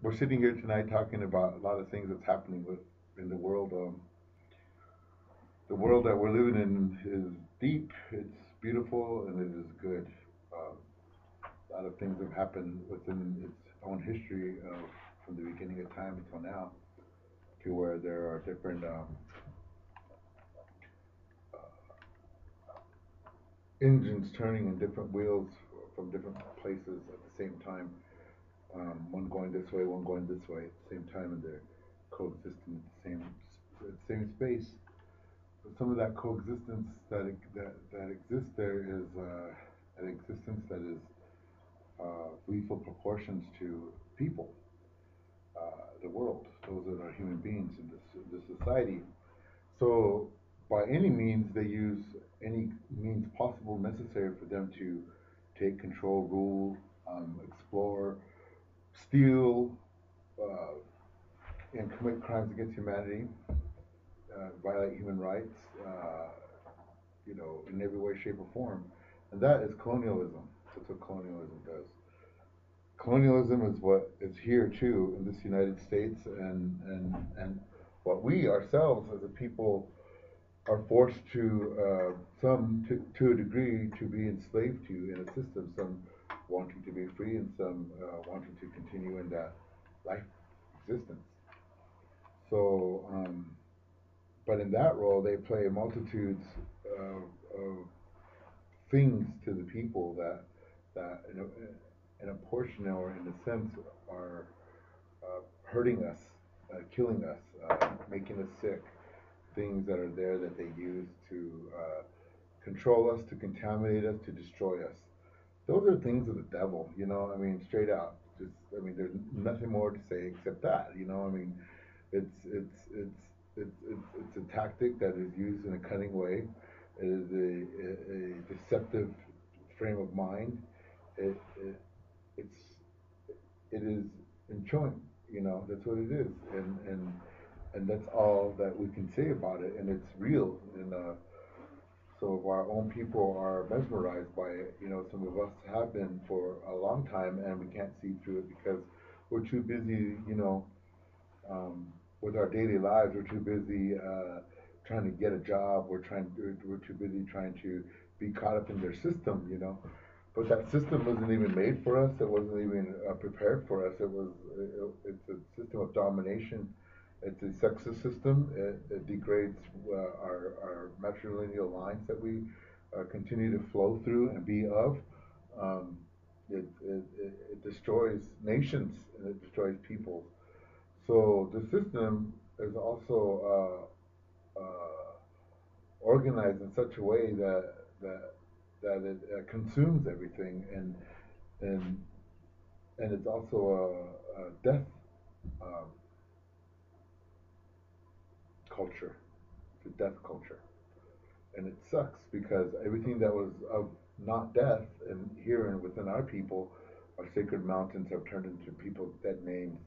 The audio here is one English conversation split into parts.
we're sitting here tonight talking about a lot of things that's happening in the world. The world that we're living in is deep, it's beautiful, and it is good. A lot of things have happened within its own history from the beginning of time until now, to where there are different engines turning and different wheels from different places at the same time. One going this way, one going this way at the same time, and they're coexisting at the same space. But some of that coexistence that exists there is an existence that is lethal proportions to people, the world, those that are human beings in this society. So by any means, they use any means possible necessary for them to take control, rule, explore, steal, uh, and commit crimes against humanity, violate human rights, in every way, shape, or form. And that is colonialism. That's what colonialism does. Colonialism is what is here too in this United States, and what we ourselves as a people are forced to, to a degree, to be enslaved to in a system. Some wanting to be free, and some wanting to continue in that life existence. So, but in that role, they play multitudes of things to the people that in a portion or in a sense are hurting us, killing us, making us sick. Things that are there that they use to control us, to contaminate us, to destroy us. Those are things of the devil, I mean, straight out. Just, I mean, there's nothing more to say except that, I mean, it's it's it's it's a tactic that is used in a cunning way. It is a deceptive frame of mind. It it's it is enjoying. That's what it is, and that's all that we can say about it. And it's real, and so if our own people are mesmerized by it, some of us have been for a long time, and we can't see through it because we're too busy, with our daily lives. We're too busy trying to get a job. We're too busy trying to be caught up in their system, But that system wasn't even made for us. It wasn't even prepared for us. It's a system of domination. It's a sexist system. It degrades our matrilineal lines that we continue to flow through and be of. Um, it destroys nations, and it destroys people. So the system is also organized in such a way that it consumes everything, and and it's also a death um, culture. It's a death culture, and it sucks because everything that was of not death and here and within our people, our sacred mountains have turned into people's dead names,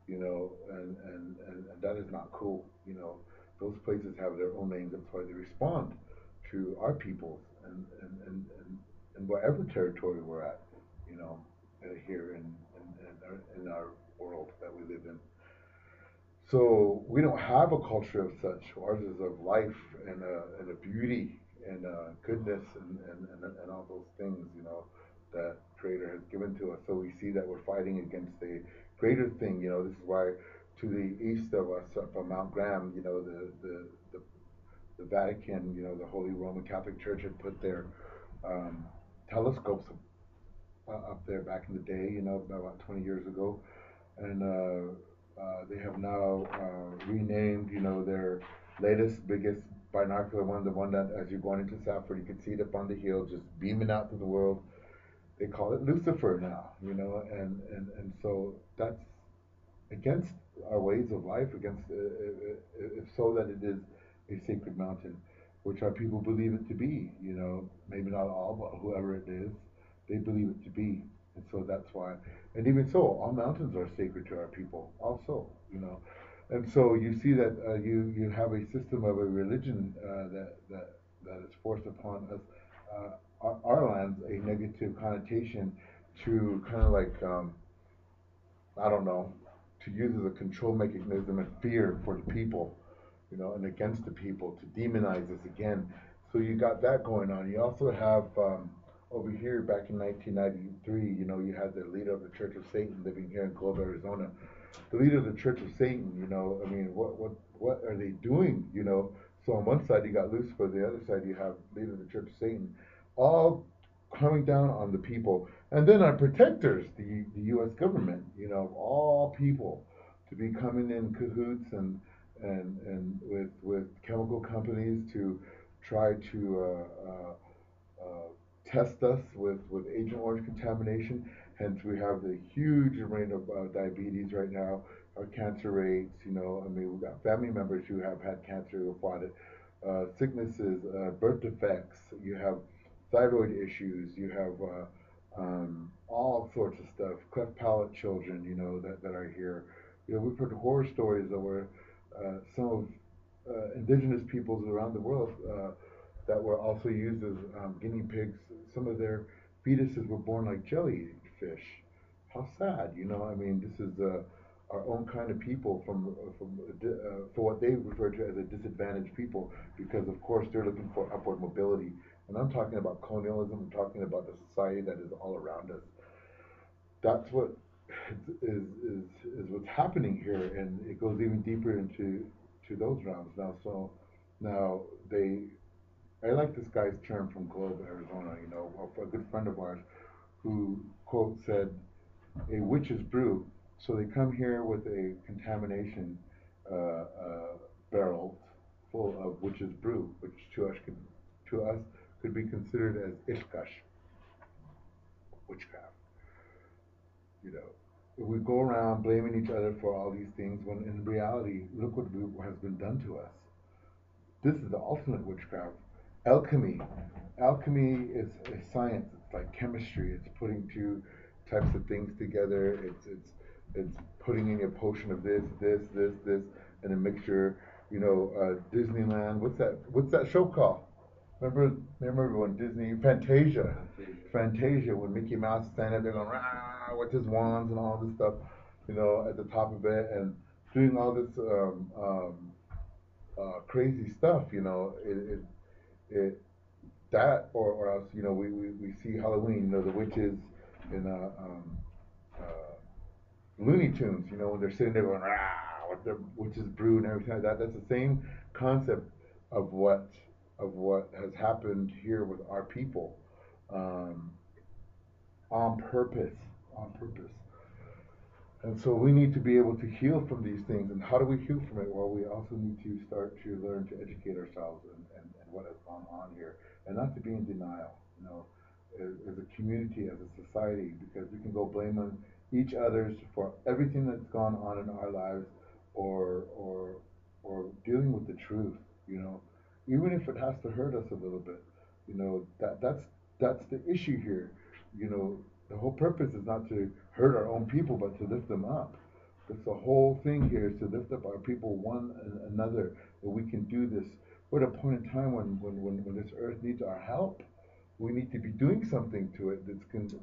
and that is not cool. Those places have their own names. That's why they respond to our peoples and whatever territory we're at, you know, here in our world that we live in. So we don't have a culture of such. Ours is of life and a beauty and goodness and all those things, that Creator has given to us. So we see that we're fighting against a greater thing. This is why to the east of us, up on Mount Graham, the Vatican, the Holy Roman Catholic Church had put their um, telescopes up there back in the day, about 20 years ago, and they have now renamed, their latest, biggest binocular one, the one that as you're going into Safford, you can see it up on the hill, just beaming out to the world. They call it Lucifer now, and so that's against our ways of life, against if so that it is a sacred mountain, which our people believe it to be. Maybe not all, but whoever it is, they believe it to be, and so that's why. And even so, all mountains are sacred to our people, also. And so you see that you have a system of a religion that is forced upon us, our lands, a negative connotation to kind of like I don't know, to use as a control mechanism and fear for the people, and against the people, to demonize us again. So you got that going on. You also have over here back in 1993, you had the leader of the Church of Satan living here in Globe, Arizona. The leader of the Church of Satan, I mean, what are they doing? So on one side you got Lucifer, the other side you have leader of the Church of Satan, all coming down on the people, and then our protectors, the U.S. government, of all people, to be coming in cahoots and with chemical companies to try to test us with Agent Orange contamination. Hence, we have the huge rate of diabetes right now, our cancer rates. I mean, we've got family members who have had cancer who fought it, sicknesses, birth defects. You have thyroid issues. You have all sorts of stuff. Cleft palate children, that are here. We've heard horror stories that were some of indigenous peoples around the world that were also used as guinea pigs. Some of their fetuses were born like jellyfish. How sad, I mean, this is our own kind of people for what they refer to as a disadvantaged people, because of course they're looking for upward mobility. And I'm talking about colonialism. I'm talking about the society that is all around us. That's what is what's happening here, and it goes even deeper into those realms now. So now I like this guy's term from Globe, Arizona. A good friend of ours who quote said, "A witch's brew." So they come here with a contamination barrel full of witch's brew, which to us could be considered as ishkash, witchcraft. You know, we go around blaming each other for all these things when in reality, look what has been done to us. This is the ultimate witchcraft. Alchemy. Alchemy is a science. It's like chemistry. It's putting two types of things together. It's putting in a potion of this, and a mixture. Disneyland. What's that show called? Remember when Disney Fantasia, Fantasia, when Mickey Mouse is standing there going rah with his wands and all this stuff, at the top of it, and doing all this crazy stuff. It that or else we see Halloween. The witches in Looney Tunes. When they're sitting there going rah with their witches brew and everything like that. That's the same concept of what has happened here with our people, um, on purpose, on purpose. And so we need to be able to heal from these things. And how do we heal from it? Well, we also need to start to learn to educate ourselves and what has gone on here, and not to be in denial, as a community, as a society, because we can go blame on each other's for everything that's gone on in our lives, or dealing with the truth, even if it has to hurt us a little bit, that's the issue here, you know. The whole purpose is not to hurt our own people, but to lift them up. That's the whole thing here, is to lift up our people one and another. That we can do this. We're at a point in time when this earth needs our help. We need to be doing something to it. There's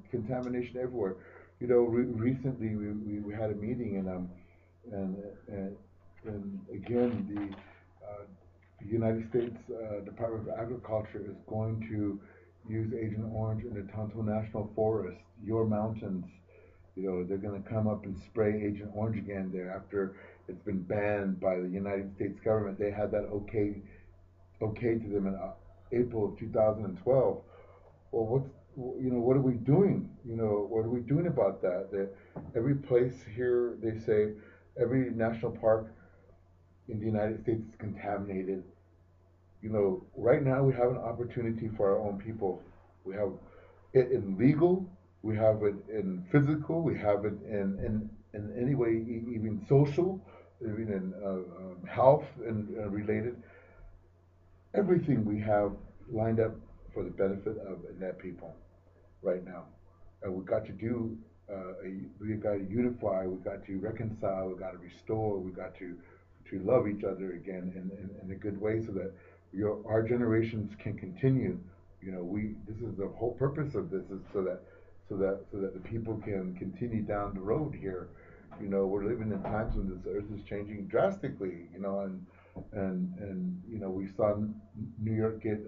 contamination everywhere. Recently we had a meeting, and and, and again the United States Department of Agriculture is going to use Agent Orange in the Tonto National Forest, your mountains. They're going to come up and spray Agent Orange again there after it's been banned by the United States government. They had that okay to them in April of 2012. Well, what are we doing? What are we doing about that? That every place here, they say, every national park in the United States is contaminated. Right now we have an opportunity for our own people. We have it in legal, we have it in physical, we have it in any way, even social, even in health and related. Everything we have lined up for the benefit of that people right now. And we've got to we've got to unify, we've got to reconcile, we've got to restore, we've got to love each other again in a good way, so that our generations can continue. This is the whole purpose of this, is so that the people can continue down the road here. You know, we're living in times when this earth is changing drastically. You know, and you know, we saw New York get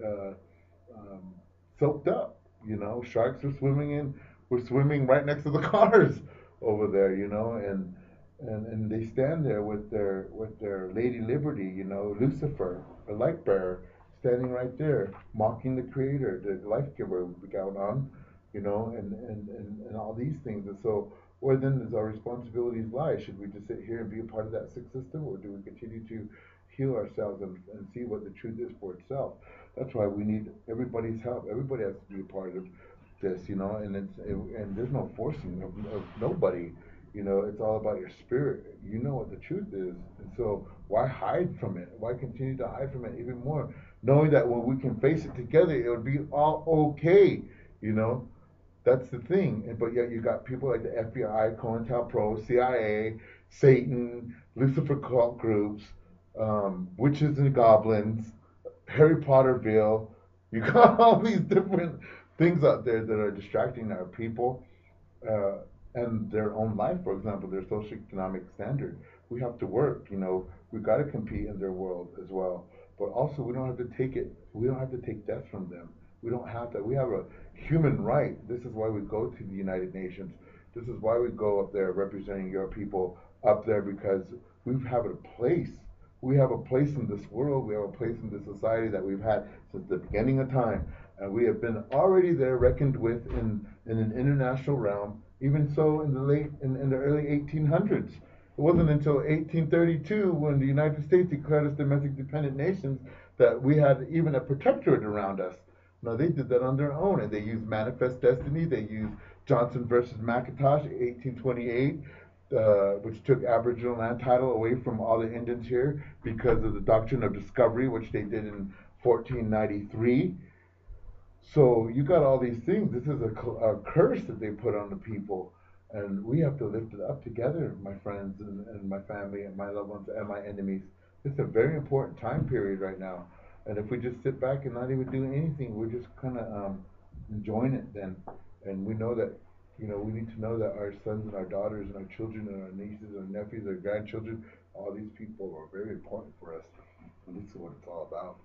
um, soaked up. You know, sharks are swimming in. We're swimming right next to the cars over there. You know, and they stand there with their Lady Liberty. You know, Lucifer, a light bearer, standing right there, mocking the Creator, the life giver we got on. You know, and all these things. And so, where then does our responsibilities lie? Should we just sit here and be a part of that sick system, or do we continue to heal ourselves and see what the truth is for itself? That's why we need everybody's help. Everybody has to be a part of this, you know, and there's no forcing of nobody. You know, it's all about your spirit. You know what the truth is, and so why hide from it? Why continue to hide from it even more, knowing that when we can face it together, it would be all okay. You know, that's the thing. But yet you got people like the FBI, COINTELPRO, CIA, Satan, Lucifer cult groups, witches and goblins, Harry Potterville. You got all these different things out there that are distracting our people uh, and their own life. For example, their socioeconomic standard. We have to work. You know, we got to compete in their world as well. But also, we don't have to take it. We don't have to take death from them. We don't have that. We have a human right. This is why we go to the United Nations. This is why we go up there representing your people up there because we have a place. We have a place in this world. We have a place in this society that we've had since the beginning of time. And we have been already there reckoned with in an international realm, even so in the early 1800s. It wasn't until 1832 when the United States declared us domestic dependent nations that we had even a protectorate around us. No, they did that on their own, and they used Manifest Destiny. They used Johnson versus McIntosh, 1828, which took Aboriginal land title away from all the Indians here because of the doctrine of discovery, which they did in 1493. So you got all these things. This is a curse that they put on the people, and we have to lift it up together, my friends and my family and my loved ones and my enemies. It's a very important time period right now, and if we just sit back and not even do anything, we're just kind of enjoying it then. And we know that, you know, we need to know that our sons and our daughters and our children and our nieces and nephews, our grandchildren, all these people are very important for us, and this is what it's all about.